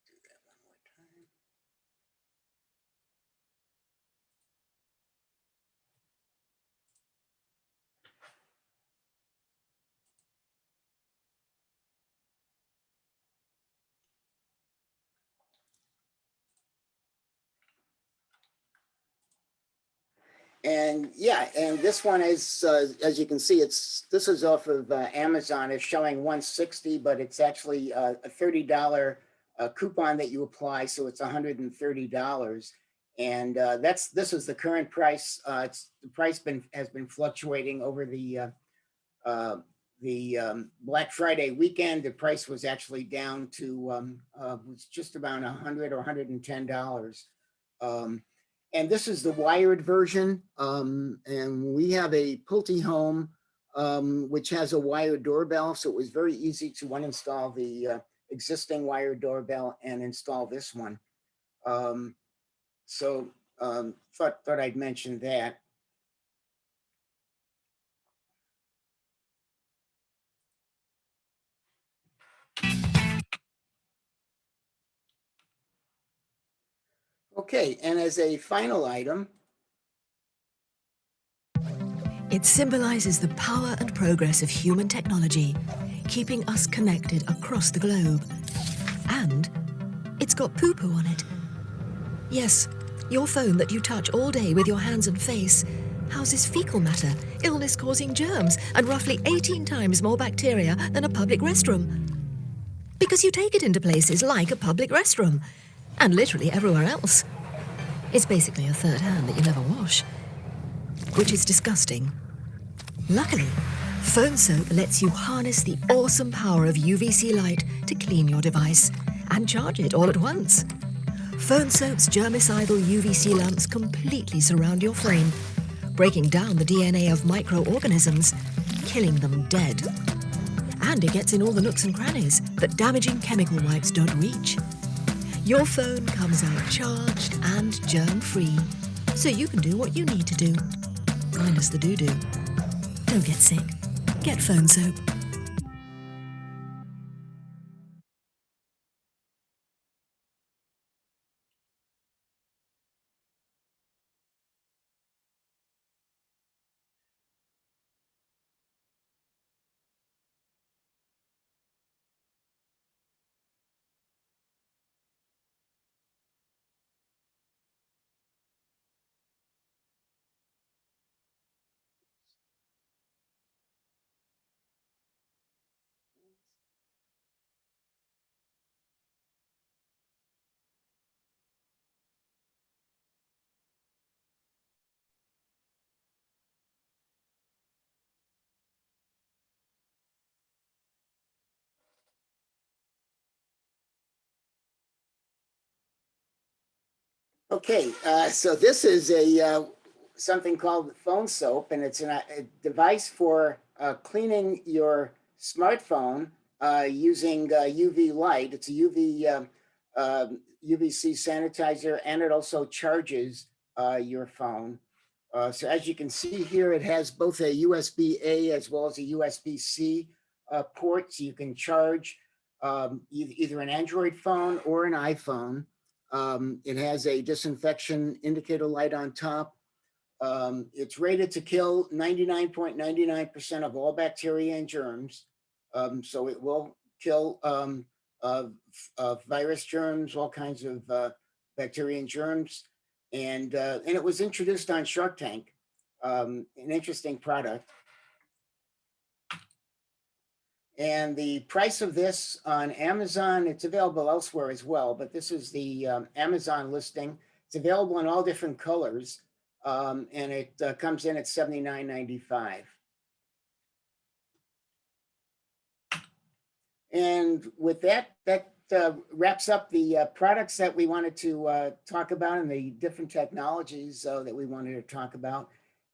do that one more time. And yeah, and this one is, as you can see, this is off of Amazon. It's showing 160, but it's actually a $30 coupon that you apply, so it's $130. And this is the current price. The price has been fluctuating over the Black Friday weekend. The price was actually down to was just about $100 or $110. And this is the wired version. And we have a Pulte Home, which has a wired doorbell. So it was very easy to uninstall the existing wired doorbell and install this one. Thought I'd mention that. Okay, and as a final item, It symbolizes the power and progress of human technology, keeping us connected across the globe. And it's got poo-poo on it. Yes, your phone that you touch all day with your hands and face houses fecal matter, illness-causing germs, and roughly 18 times more bacteria than a public restroom. Because you take it into places like a public restroom, and literally everywhere else. It's basically a third hand that you never wash, which is disgusting. Luckily, Phone Soap lets you harness the awesome power of UVC light to clean your device and charge it all at once. Phone Soap's germicidal UVC lamps completely surround your phone, breaking down the DNA of microorganisms, killing them dead. And it gets in all the nooks and crannies that damaging chemical wipes don't reach. Your phone comes out charged and germ-free, so you can do what you need to do. Minus the doo-doo. Don't get sick. Get Phone Soap. Okay, so this is something called phone soap, and it's a device for cleaning your smartphone using UV light. It's a UVC sanitizer, and it also charges your phone. So as you can see here, it has both a USB-A as well as a USB-C port, so you can charge either an Android phone or an iPhone. It has a disinfection indicator light on top. It's rated to kill 99.99% of all bacteria and germs. So it will kill virus germs, all kinds of bacteria and germs. And it was introduced on Shark Tank, an interesting product. And the price of this on Amazon, it's available elsewhere as well, but this is the Amazon listing. It's available in all different colors, and it comes in at $79.95. And with that, wraps up the products that we wanted to talk about and the different technologies that we wanted to talk about.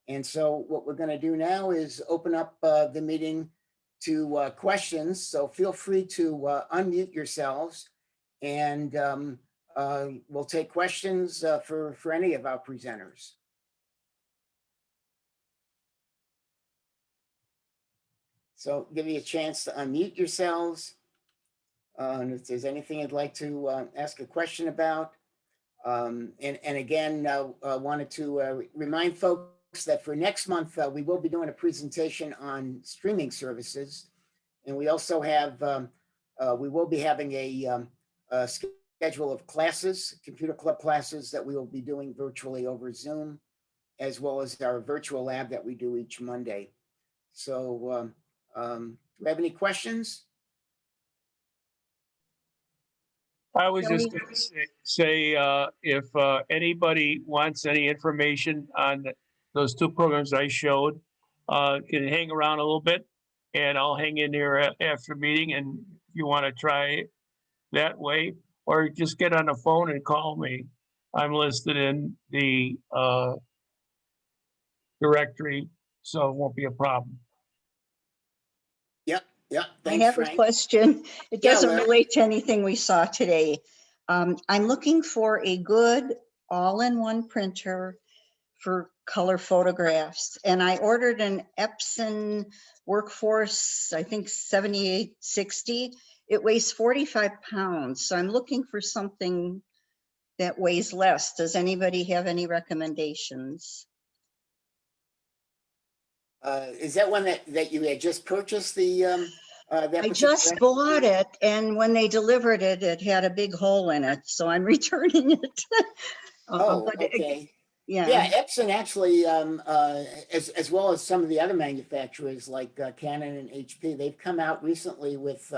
And so what we're going to do now is open up the meeting to questions. So feel free to unmute yourselves, and we'll take questions for any of our presenters. So give you a chance to unmute yourselves. And if there's anything you'd like to ask a question about. And again, wanted to remind folks that for next month, we will be doing a presentation on streaming services. And we also have, we will be having a schedule of classes, computer club classes that we will be doing virtually over Zoom, as well as our virtual lab that we do each Monday. So do we have any questions? I was just going to say if anybody wants any information on those two programs I showed, can hang around a little bit, and I'll hang in here after meeting. And if you want to try that way, or just get on the phone and call me. I'm listed in the directory, so it won't be a problem. Yeah, I thanks, have Frank. a question. It Yeah, doesn't Larry. relate to anything we saw today. I'm looking for a good all-in-one printer for color photographs. And I ordered an Epson Workforce, I think 7860. It weighs 45 pounds. So I'm looking for something that weighs less. Does anybody have any recommendations? Is that one that you had just purchased the? That I particular- just bought it, and when they delivered it, it had a big hole in it, so I'm returning it. Oh, But okay. yeah. Yeah, Epson actually, as well as some of the other manufacturers like Canon and HP, they've come out recently with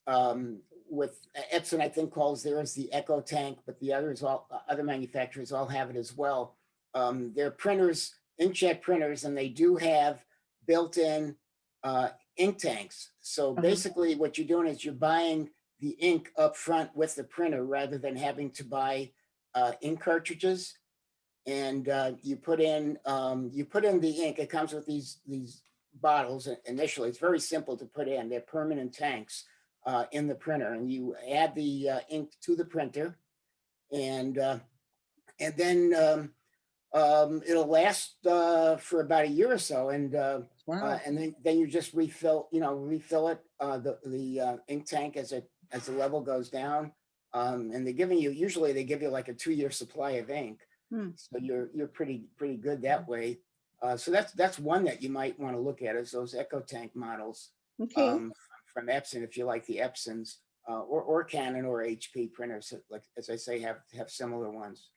Epson, I think calls theirs the Echo Tank, but the other manufacturers all have it as well. They're printers, inkjet printers, and they do have built-in ink tanks. So basically what you're doing is you're buying the ink up front with the printer rather than having to buy ink cartridges. And you put in the ink. It comes with these bottles initially. It's very simple to put in. They're permanent tanks in the printer, and you add the ink to the printer, and then it'll last for about a year or so, and Wow. and then you just refill it the ink tank as the level goes down, and usually they give you like a 2-year supply of ink. So you're pretty good that way. So that's one that you might want to look at, is those Echo Tank models. Okay. From Epson, if you like the Epsons, or Canon or HP printers, like as I say, have similar ones.